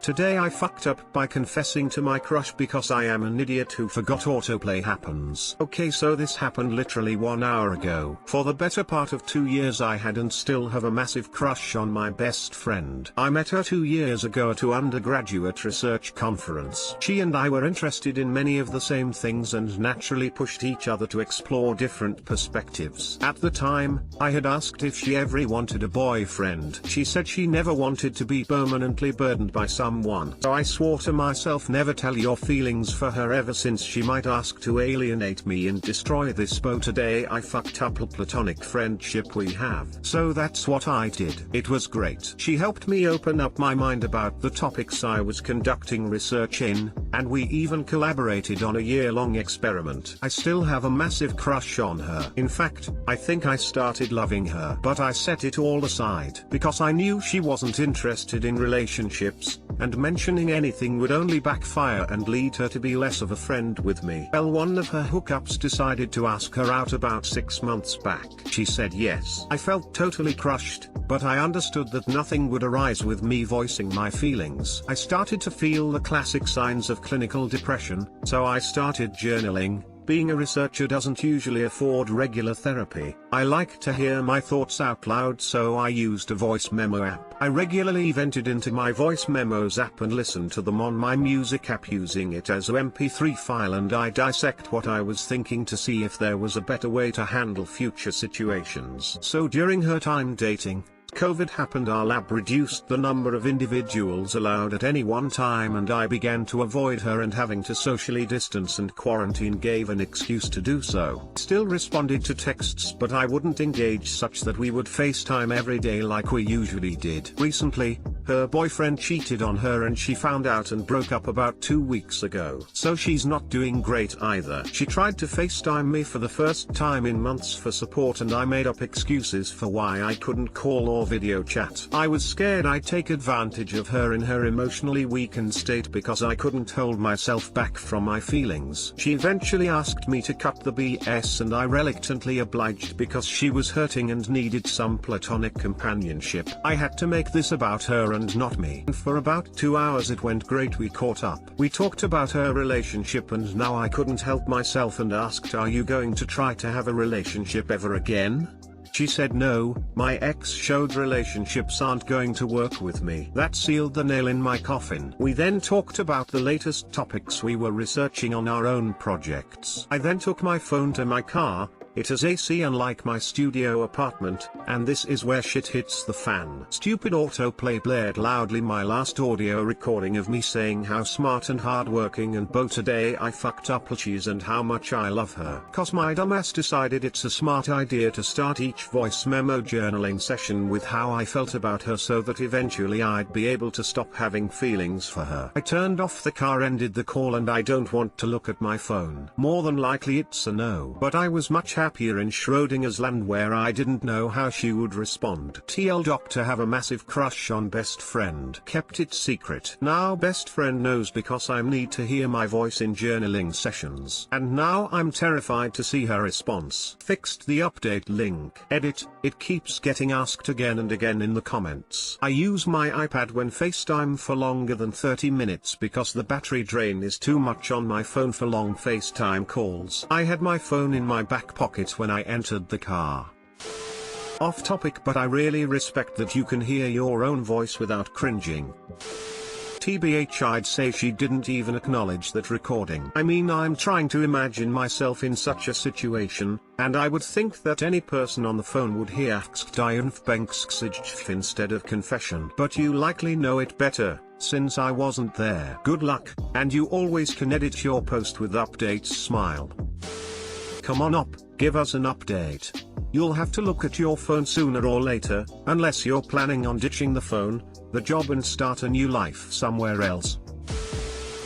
Today I fucked up by confessing to my crush because I am an idiot who forgot autoplay happens. Okay, so this happened literally 1 hour ago. For the better part of 2 years I had and still have a massive crush on my best friend. I met her 2 years ago at an undergraduate research conference. She and I were interested in many of the same things and naturally pushed each other to explore different perspectives. At the time, I had asked if she ever wanted a boyfriend. She said she never wanted to be permanently burdened by someone. So I swore to myself never tell your feelings for her ever since she might ask to alienate me and destroy this. But today I fucked up a platonic friendship we have. So that's what I did. It was great. She helped me open up my mind about the topics I was conducting research in, and we even collaborated on a year-long experiment. I still have a massive crush on her. In fact, I think I started loving her. But I set it all aside because I knew she wasn't interested in relationships, and mentioning anything would only backfire and lead her to be less of a friend with me. Well, one of her hookups decided to ask her out about 6 months back. She said yes. I felt totally crushed, but I understood that nothing would arise with me voicing my feelings. I started to feel the classic signs of clinical depression, so I started journaling. Being a researcher doesn't usually afford regular therapy. I like to hear my thoughts out loud, so I used a voice memo app. I regularly vented into my voice memos app and listened to them on my music app using it as a MP3 file, and I dissect what I was thinking to see if there was a better way to handle future situations. So during her time dating, COVID happened. Our lab reduced the number of individuals allowed at any one time, and I began to avoid her, and having to socially distance and quarantine gave an excuse to do so. Still responded to texts, but I wouldn't engage such that we would FaceTime every day like we usually did. Recently, her boyfriend cheated on her and she found out and broke up about 2 weeks ago. So she's not doing great either. She tried to FaceTime me for the first time in months for support, and I made up excuses for why I couldn't call or video chat. I was scared I'd take advantage of her in her emotionally weakened state because I couldn't hold myself back from my feelings. She eventually asked me to cut the BS, and I reluctantly obliged because she was hurting and needed some platonic companionship. I had to make this about her and not me. And for about 2 hours it went great. We caught up. We talked about her relationship, and now I couldn't help myself and asked, "Are you going to try to have a relationship ever again?" She said no. My ex showed relationships aren't going to work with me. That sealed the nail in my coffin. We then talked about the latest topics we were researching on our own projects. I then took my phone to my car. It has AC unlike my studio apartment, and this is where shit hits the fan. Stupid autoplay blared loudly my last audio recording of me saying how smart and hardworking and both today I fucked up she is and how much I love her. Cause my dumbass decided it's a smart idea to start each voice memo journaling session with how I felt about her so that eventually I'd be able to stop having feelings for her. I turned off the car, ended the call, and I don't want to look at my phone. More than likely it's a no. But I was much happier in Schrodinger's land where I didn't know how she would respond. TL doctor have a massive crush on best friend. Kept it secret. Now best friend knows because I need to hear my voice in journaling sessions. And now I'm terrified to see her response. Fixed the update link. Edit, it keeps getting asked again and again in the comments. I use my iPad when FaceTime for longer than 30 minutes because the battery drain is too much on my phone for long FaceTime calls. I had my phone in my back pocket when I entered the car. Off topic, but I really respect that you can hear your own voice without cringing. TBH, I'd say she didn't even acknowledge that recording. I mean, I'm trying to imagine myself in such a situation, and I would think that any person on the phone would hear instead of confession. But you likely know it better, since I wasn't there. Good luck, and you always can edit your post with updates. Smile. Come on up, give us an update. You'll have to look at your phone sooner or later, unless you're planning on ditching the phone, the job and start a new life somewhere else.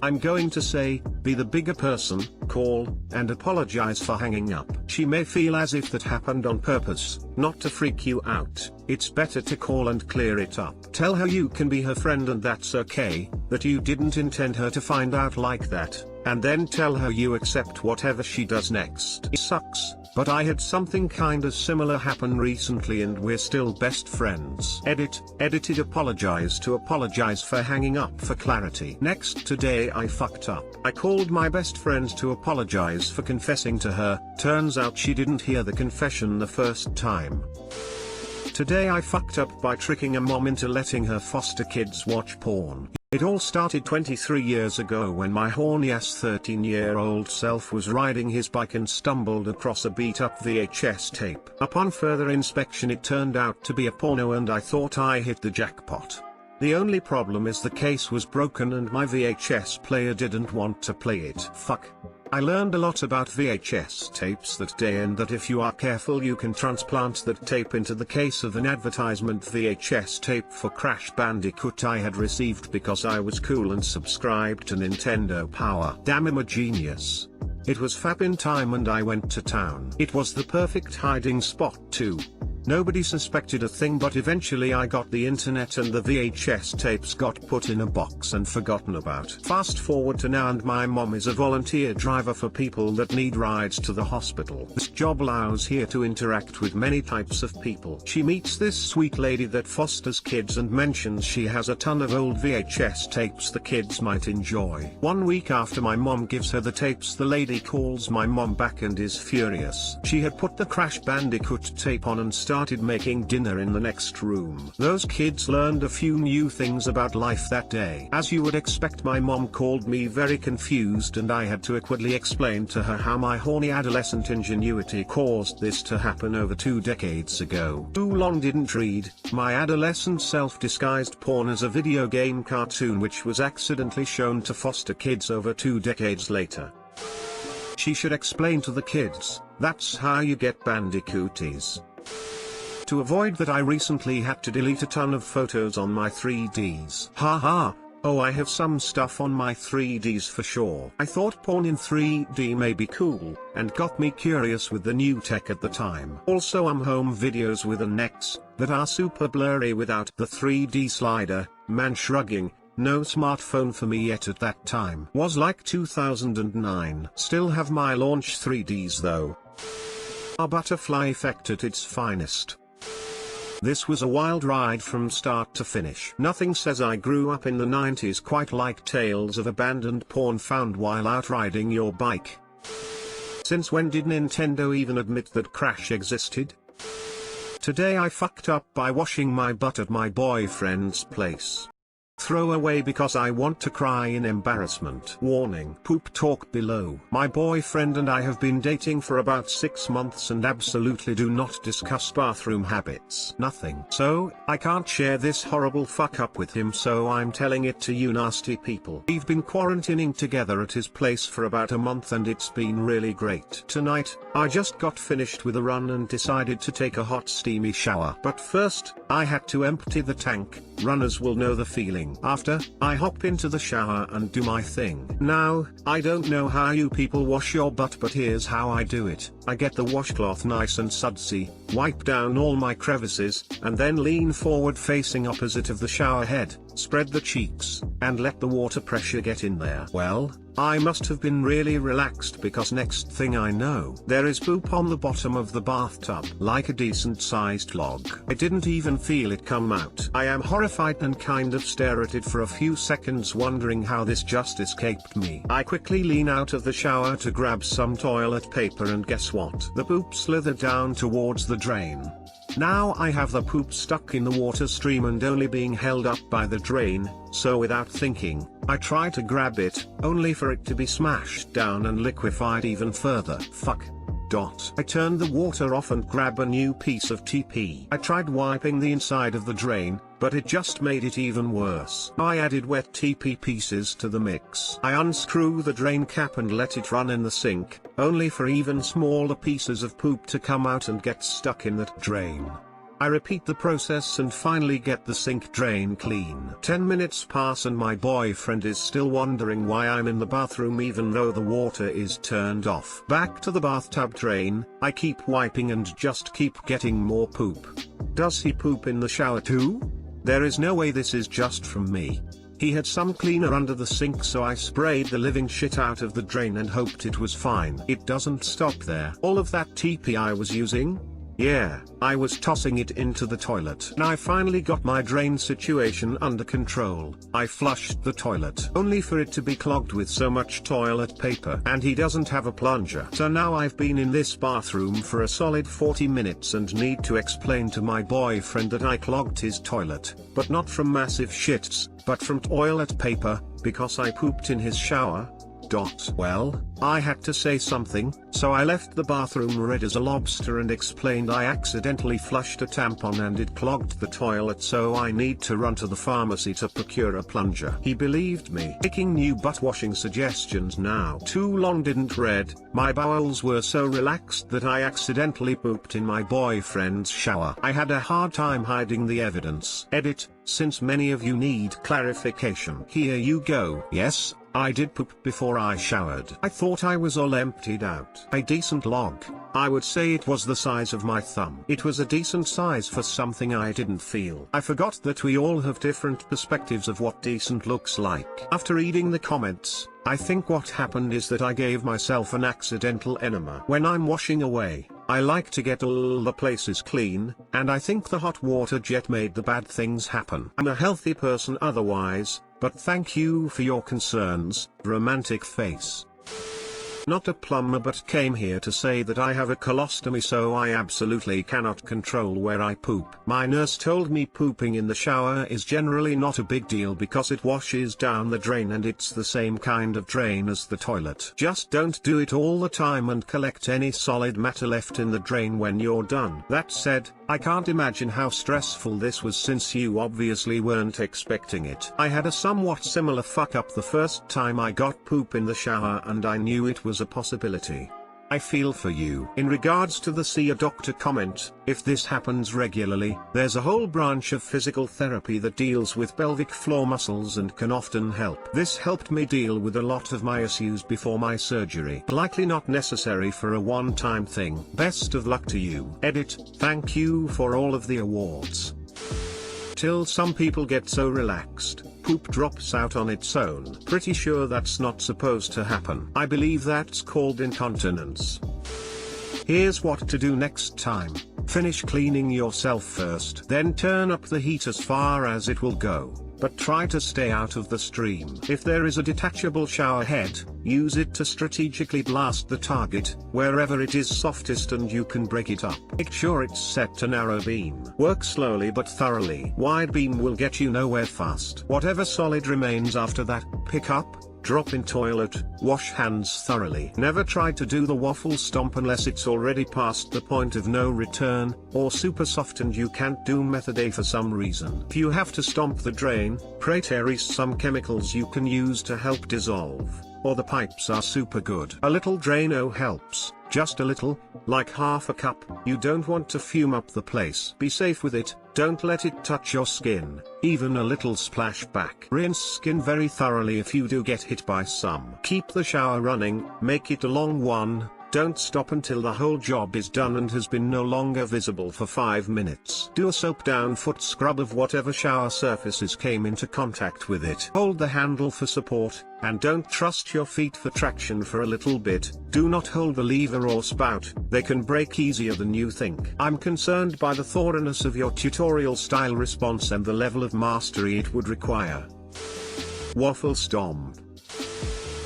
I'm going to say, be the bigger person, call, and apologize for hanging up. She may feel as if that happened on purpose, not to freak you out. It's better to call and clear it up. Tell her you can be her friend and that's okay, that you didn't intend her to find out like that, and then tell her you accept whatever she does next. It sucks, but I had something kinda similar happen recently and we're still best friends. Edited apologize for hanging up for clarity. Next, today I fucked up. I called my best friend to apologize for confessing to her. Turns out she didn't hear the confession the first time. Today I fucked up by tricking a mom into letting her foster kids watch porn. It all started 23 years ago when my horny-ass 13-year-old self was riding his bike and stumbled across a beat-up VHS tape. Upon further inspection it turned out to be a porno and I thought I hit the jackpot. The only problem is the case was broken and my VHS player didn't want to play it. Fuck. I learned a lot about VHS tapes that day and that if you are careful you can transplant that tape into the case of an advertisement VHS tape for Crash Bandicoot I had received because I was cool and subscribed to Nintendo Power. Damn, I'm a genius. It was fapping time and I went to town. It was the perfect hiding spot too. Nobody suspected a thing, but eventually I got the internet and the VHS tapes got put in a box and forgotten about. Fast forward to now and my mom is a volunteer driver for people that need rides to the hospital. This job allows her to interact with many types of people. She meets this sweet lady that fosters kids and mentions she has a ton of old VHS tapes the kids might enjoy. 1 week after my mom gives her the tapes, the lady calls my mom back and is furious. She had put the Crash Bandicoot tape on and started making dinner in the next room. Those kids learned a few new things about life that day. As you would expect, my mom called me very confused and I had to awkwardly explain to her how my horny adolescent ingenuity caused this to happen over 2 decades ago. Too long didn't read. My adolescent self disguised porn as a video game cartoon which was accidentally shown to foster kids over 2 decades later. She should explain to the kids, that's how you get bandicooties. To avoid that I recently had to delete a ton of photos on my 3Ds. Haha, oh I have some stuff on my 3Ds for sure. I thought porn in 3D may be cool, and got me curious with the new tech at the time. Also home videos with an X, that are super blurry without the 3D slider, man shrugging. No smartphone for me yet at that time. Was like 2009. Still have my launch 3Ds though. A butterfly effect at its finest. This was a wild ride from start to finish. Nothing says I grew up in the 90s quite like tales of abandoned porn found while out riding your bike. Since when did Nintendo even admit that Crash existed? Today I fucked up by washing my butt at my boyfriend's place. Throw away because I want to cry in embarrassment. Warning: poop talk below. My boyfriend and I have been dating for about 6 months and absolutely do not discuss bathroom habits. Nothing. So, I can't share this horrible fuck up with him, so I'm telling it to you nasty people. We've been quarantining together at his place for about a month and it's been really great. Tonight, I just got finished with a run and decided to take a hot steamy shower. But first, I had to empty the tank. Runners will know the feeling. After, I hop into the shower and do my thing. Now, I don't know how you people wash your butt, but here's how I do it. I get the washcloth nice and sudsy, wipe down all my crevices, and then lean forward facing opposite of the shower head, spread the cheeks, and let the water pressure get in there. Well, I must have been really relaxed because next thing I know, there is poop on the bottom of the bathtub, like a decent sized log. I didn't even feel it come out. I am horrified and kind of stare at it for a few seconds wondering how this just escaped me. I quickly lean out of the shower to grab some toilet paper and guess what? The poop slithered down towards the drain. Now I have the poop stuck in the water stream and only being held up by the drain, so without thinking, I try to grab it, only for it to be smashed down and liquefied even further. Fuck. I turned the water off and grab a new piece of TP. I tried wiping the inside of the drain, but it just made it even worse. I added wet TP pieces to the mix. I unscrew the drain cap and let it run in the sink, only for even smaller pieces of poop to come out and get stuck in that drain. I repeat the process and finally get the sink drain clean. 10 minutes pass and my boyfriend is still wondering why I'm in the bathroom even though the water is turned off. Back to the bathtub drain, I keep wiping and just keep getting more poop. Does he poop in the shower too? There is no way this is just from me. He had some cleaner under the sink, so I sprayed the living shit out of the drain and hoped it was fine. It doesn't stop there. All of that TP I was using? Yeah, I was tossing it into the toilet. When I finally got my drain situation under control, I flushed the toilet, only for it to be clogged with so much toilet paper. And he doesn't have a plunger. So now I've been in this bathroom for a solid 40 minutes and need to explain to my boyfriend that I clogged his toilet, but not from massive shits, but from toilet paper, because I pooped in his shower. Well, I had to say something, so I left the bathroom red as a lobster and explained I accidentally flushed a tampon and it clogged the toilet, so I need to run to the pharmacy to procure a plunger. He believed me. Taking new butt washing suggestions now. Too long didn't read. My bowels were so relaxed that I accidentally pooped in my boyfriend's shower. I had a hard time hiding the evidence. Edit, since many of you need clarification. Here you go. Yes, I did poop before I showered. I thought I was all emptied out. A decent log. I would say it was the size of my thumb. It was a decent size for something I didn't feel. I forgot that we all have different perspectives of what decent looks like. After reading the comments, I think what happened is that I gave myself an accidental enema. When I'm washing away, I like to get all the places clean, and I think the hot water jet made the bad things happen. I'm a healthy person otherwise, but thank you for your concerns, romantic face. Not a plumber, but came here to say that I have a colostomy, so I absolutely cannot control where I poop. My nurse told me pooping in the shower is generally not a big deal because it washes down the drain and it's the same kind of drain as the toilet. Just don't do it all the time and collect any solid matter left in the drain when you're done. That said, I can't imagine how stressful this was since you obviously weren't expecting it. I had a somewhat similar fuck up the first time I got poop in the shower and I knew it was a possibility. I feel for you. In regards to the see a doctor comment, if this happens regularly, there's a whole branch of physical therapy that deals with pelvic floor muscles and can often help. This helped me deal with a lot of my issues before my surgery. Likely not necessary for a one-time thing. Best of luck to you. Edit, thank you for all of the awards. Till some people get so relaxed, poop drops out on its own. Pretty sure that's not supposed to happen. I believe that's called incontinence. Here's what to do next time. Finish cleaning yourself first, then turn up the heat as far as it will go, but try to stay out of the stream. If there is a detachable shower head, use it to strategically blast the target, wherever it is softest and you can break it up. Make sure it's set to narrow beam. Work slowly but thoroughly. Wide beam will get you nowhere fast. Whatever solid remains after that, pick up, drop in toilet, wash hands thoroughly. Never try to do the waffle stomp unless it's already past the point of no return, or super soft and you can't do method A for some reason. If you have to stomp the drain, pray there is some chemicals you can use to help dissolve, or the pipes are super good. A little Drano helps, just a little, like half a cup. You don't want to fume up the place. Be safe with it, don't let it touch your skin, even a little splashback. Rinse skin very thoroughly if you do get hit by some. Keep the shower running, make it a long one. Don't stop until the whole job is done and has been no longer visible for 5 minutes. Do a soap down foot scrub of whatever shower surfaces came into contact with it. Hold the handle for support, and don't trust your feet for traction for a little bit. Do not hold the lever or spout, they can break easier than you think. I'm concerned by the thoroughness of your tutorial style response and the level of mastery it would require. Waffle stomp.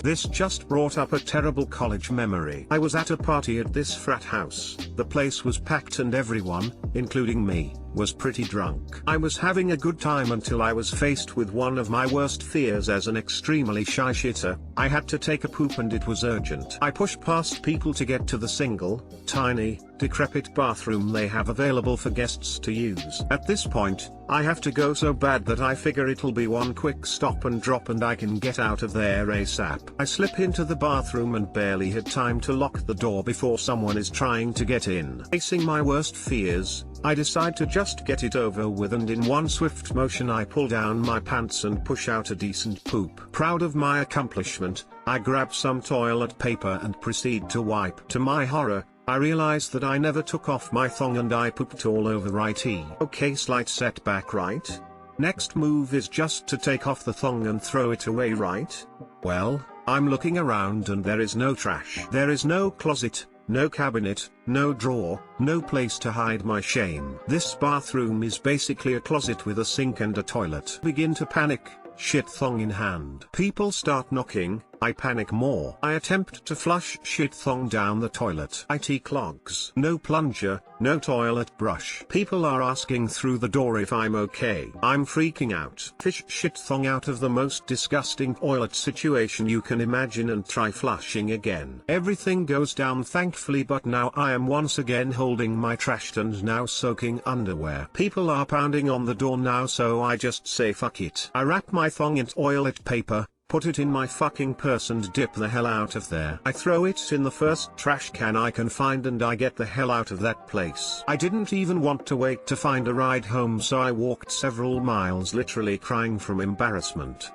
This just brought up a terrible college memory. I was at a party at this frat house. The place was packed and everyone, including me, was pretty drunk. I was having a good time until I was faced with one of my worst fears as an extremely shy shitter. I had to take a poop and it was urgent. I pushed past people to get to the single, tiny, decrepit bathroom they have available for guests to use. At this point, I have to go so bad that I figure it'll be one quick stop and drop and I can get out of there ASAP. I slip into the bathroom and barely had time to lock the door before someone is trying to get in. Facing my worst fears, I decide to just get it over with, and in one swift motion I pull down my pants and push out a decent poop. Proud of my accomplishment, I grab some toilet paper and proceed to wipe. To my horror, I realize that I never took off my thong and I pooped all over IT. Okay, slight setback, right? Next move is just to take off the thong and throw it away, right? Well, I'm looking around and there is no trash. There is no closet, no cabinet, no drawer, no place to hide my shame. This bathroom is basically a closet with a sink and a toilet. Begin to panic, shit thong in hand. People start knocking, I panic more. I attempt to flush shit thong down the toilet. IT clogs. No plunger, no toilet brush. People are asking through the door if I'm okay. I'm freaking out. Fish shit thong out of the most disgusting toilet situation you can imagine and try flushing again. Everything goes down thankfully, but now I am once again holding my trashed and now soaking underwear. People are pounding on the door now, so I just say fuck it. I wrap my thong in toilet paper, put it in my fucking purse and dip the hell out of there. I throw it in the first trash can I can find and I get the hell out of that place. I didn't even want to wait to find a ride home, so I walked several miles literally crying from embarrassment.